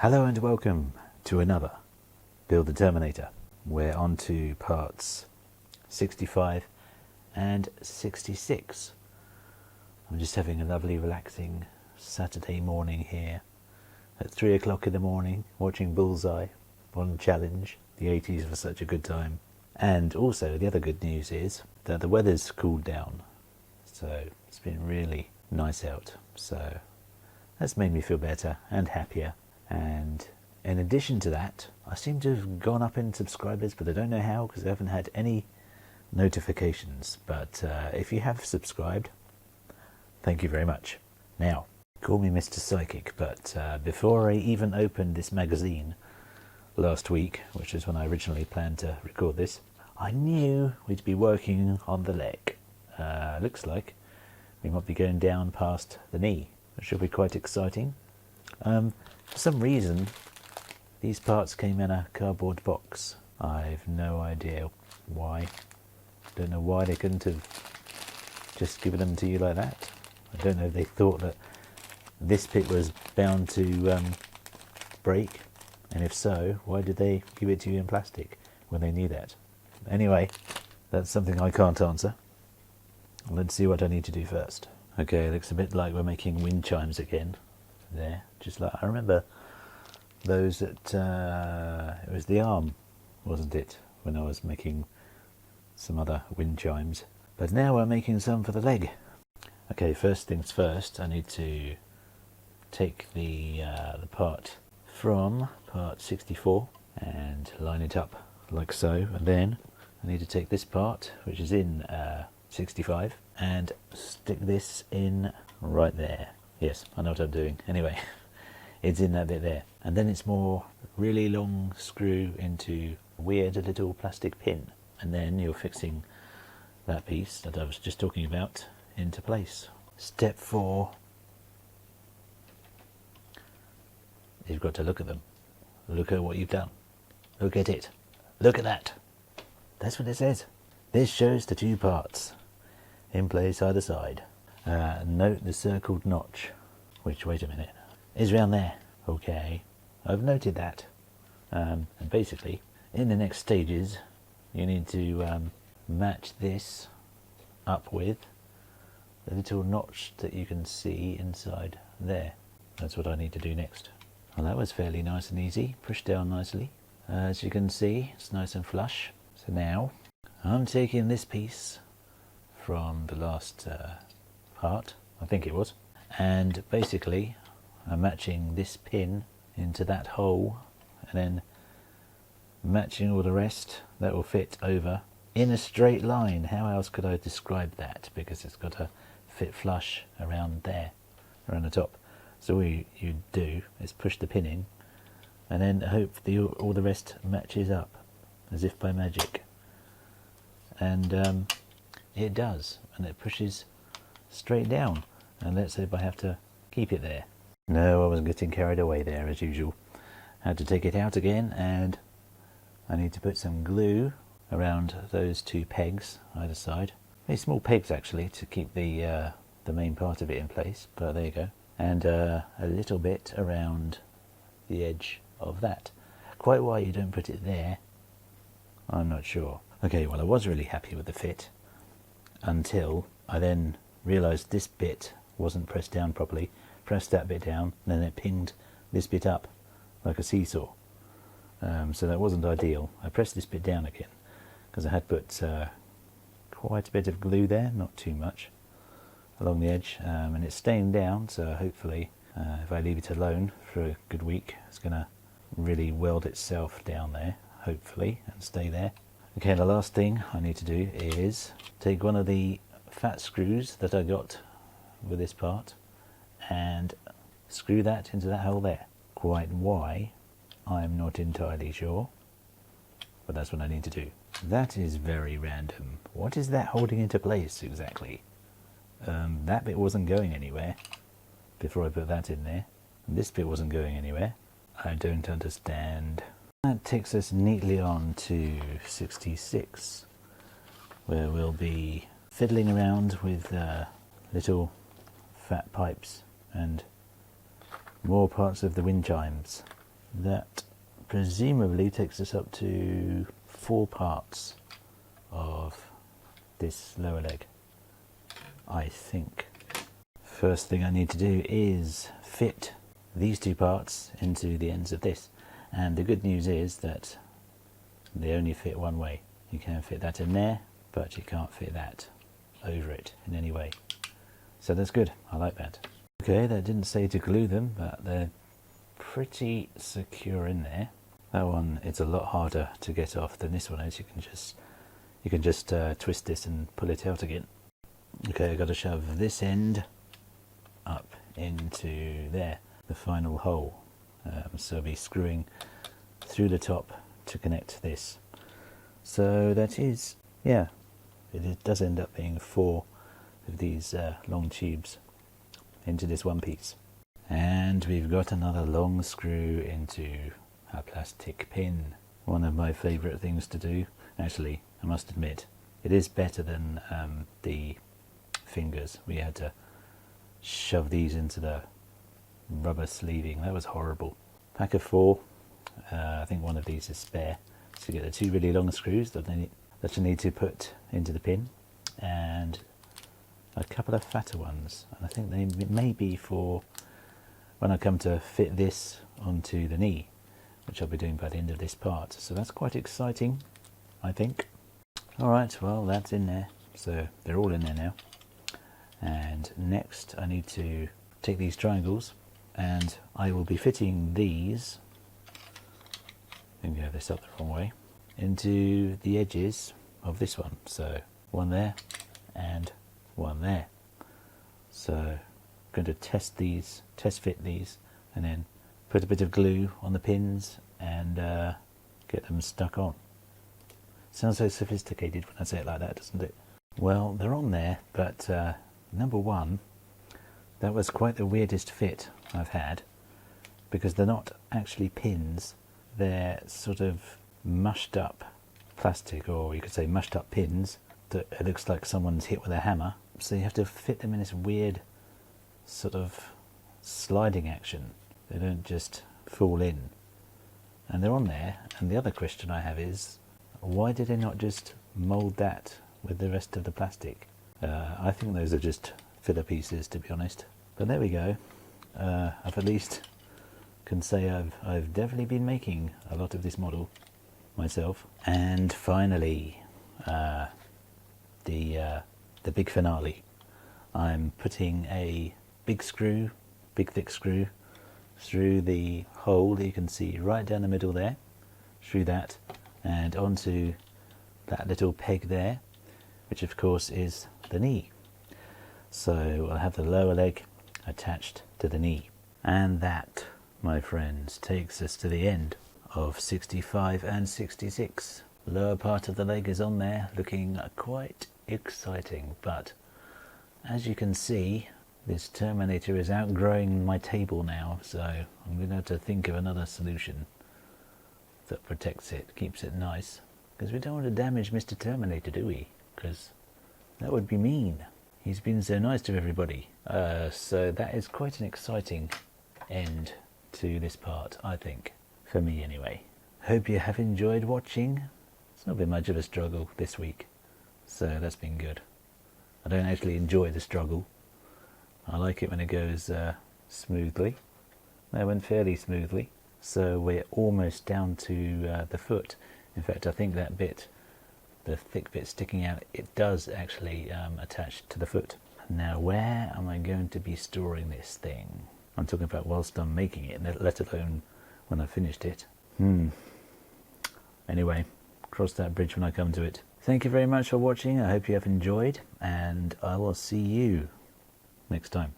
Hello and welcome to another Build the Terminator. We're on to parts 65 and 66. I'm just having a lovely relaxing Saturday morning here at 3 o'clock in the morning, watching Bullseye on Challenge. The 80s were such a good time. And also the other good news is that the weather's cooled down, so it's been really nice out. So that's made me feel better and happier. And in addition to that, I seem to have gone up in subscribers, but I don't know how because I haven't had any notifications. But if you have subscribed, thank you very much. Now, call me Mr. Psychic, but before I even opened this magazine last week, which is when I originally planned to record this, I knew we'd be working on the leg. Looks like we might be going down past the knee, which should be quite exciting. For some reason, these parts came in a cardboard box. I've no idea why. Don't know why they couldn't have just given them to you like that. I don't know if they thought that this bit was bound to break, and if so, why did they give it to you in plastic when they knew that? Anyway, that's something I can't answer. Let's see what I need to do first. Okay, it looks a bit like we're making wind chimes again. There, just like I remember those that it was the arm, wasn't it, when I was making some other wind chimes. But now we're making some for the leg. Okay, first things first, I need to take the part from part 64 and line it up like so, and then I need to take this part, which is in 65, and stick this in right there. Yes, I know what I'm doing. Anyway, it's in that bit there. And then it's more really long screw into a weird little plastic pin. And then you're fixing that piece that I was just talking about into place. Step 4. You've got to look at them. Look at what you've done. Look at it. Look at that. That's what it says. This shows the two parts in place either side. Note the circled notch, which, wait a minute, is round there. Okay, I've noted that. And basically, in the next stages, you need to match this up with the little notch that you can see inside there. That's what I need to do next. Well, that was fairly nice and easy, pushed down nicely. As you can see, it's nice and flush. So now, I'm taking this piece from the last part, I think it was, and basically I'm matching this pin into that hole and then matching all the rest that will fit over in a straight line. How else could I describe that, because it's got to fit flush around there, around the top. So all you do is push the pin in and then hope all the rest matches up as if by magic, and it does, and it pushes straight down. And let's hope I have to keep it there. No, I was getting carried away there as usual. I had to take it out again, and I need to put some glue around those two pegs either side. Very small pegs actually, to keep the main part of it in place, but there you go. And a little bit around the edge of that. Quite why you don't put it there, I'm not sure. Okay, well, I was really happy with the fit until I then realised this bit wasn't pressed down properly. Pressed that bit down, and then it pinged this bit up like a seesaw. So that wasn't ideal. I pressed this bit down again because I had put quite a bit of glue there, not too much, along the edge, and it's staying down, so hopefully if I leave it alone for a good week, it's going to really weld itself down there, hopefully, and stay there. Okay, the last thing I need to do is take one of the fat screws that I got with this part and screw that into that hole there. Quite why, I'm not entirely sure, but that's what I need to do. That is very random. What is that holding into place exactly? That bit wasn't going anywhere before I put that in there, and this bit wasn't going anywhere. I don't understand. That takes us neatly on to 66, where we'll be fiddling around with little fat pipes and more parts of the wind chimes. That presumably takes us up to 4 parts of this lower leg, I think. First thing I need to do is fit these 2 parts into the ends of this, and the good news is that they only fit one way. You can fit that in there, but you can't fit that over it in any way. So that's good, I like that. Okay, that didn't say to glue them, but they're pretty secure in there. That one, it's a lot harder to get off than this one is. You can just twist this and pull it out again. Okay, I've got to shove this end up into there, the final hole. So I'll be screwing through the top to connect this. So that is, yeah, it does end up being 4 of these long tubes into this one piece. And we've got another long screw into a plastic pin. One of my favourite things to do. Actually, I must admit, it is better than the fingers. We had to shove these into the rubber sleeving. That was horrible. Pack of 4. I think one of these is spare. So you get the 2 really long screws that you need to put into the pin, and a couple of fatter ones. And I think they may be for when I come to fit this onto the knee, which I'll be doing by the end of this part. So that's quite exciting, I think. Alright, well, that's in there. So they're all in there now. And next I need to take these triangles, and I will be fitting these, I think I have this up the wrong way, into the edges of this one. So one there and one there. So I'm going to test fit these, and then put a bit of glue on the pins and get them stuck on. Sounds so sophisticated when I say it like that, doesn't it? Well, they're on there, but number one, that was quite the weirdest fit I've had, because they're not actually pins, they're sort of mushed up plastic, or you could say mushed up pins that it looks like someone's hit with a hammer. So you have to fit them in this weird sort of sliding action. They don't just fall in. And they're on there, and the other question I have is, why did they not just mould that with the rest of the plastic? I think those are just filler pieces, to be honest. But there we go. I've at least can say I've definitely been making a lot of this model myself. And finally, the big finale. I'm putting a big thick screw through the hole that you can see right down the middle there, through that, and onto that little peg there, which of course is the knee. So I'll have the lower leg attached to the knee. And that, my friends, takes us to the end of 65 and 66. Lower part of the leg is on there, looking quite exciting, but as you can see, this Terminator is outgrowing my table now, so I'm going to have to think of another solution that protects it, keeps it nice, because we don't want to damage Mr. Terminator, do we? Because that would be mean. He's been so nice to everybody. So that is quite an exciting end to this part, I think, for me anyway. Hope you have enjoyed watching. It's not been much of a struggle this week, so that's been good. I don't actually enjoy the struggle. I like it when it goes smoothly. That went fairly smoothly. So we're almost down to the foot. In fact, I think that bit, the thick bit sticking out, it does actually attach to the foot. Now, where am I going to be storing this thing? I'm talking about whilst I'm making it, let alone when I've finished it. Anyway, cross that bridge when I come to it. Thank you very much for watching. I hope you have enjoyed, and I will see you next time.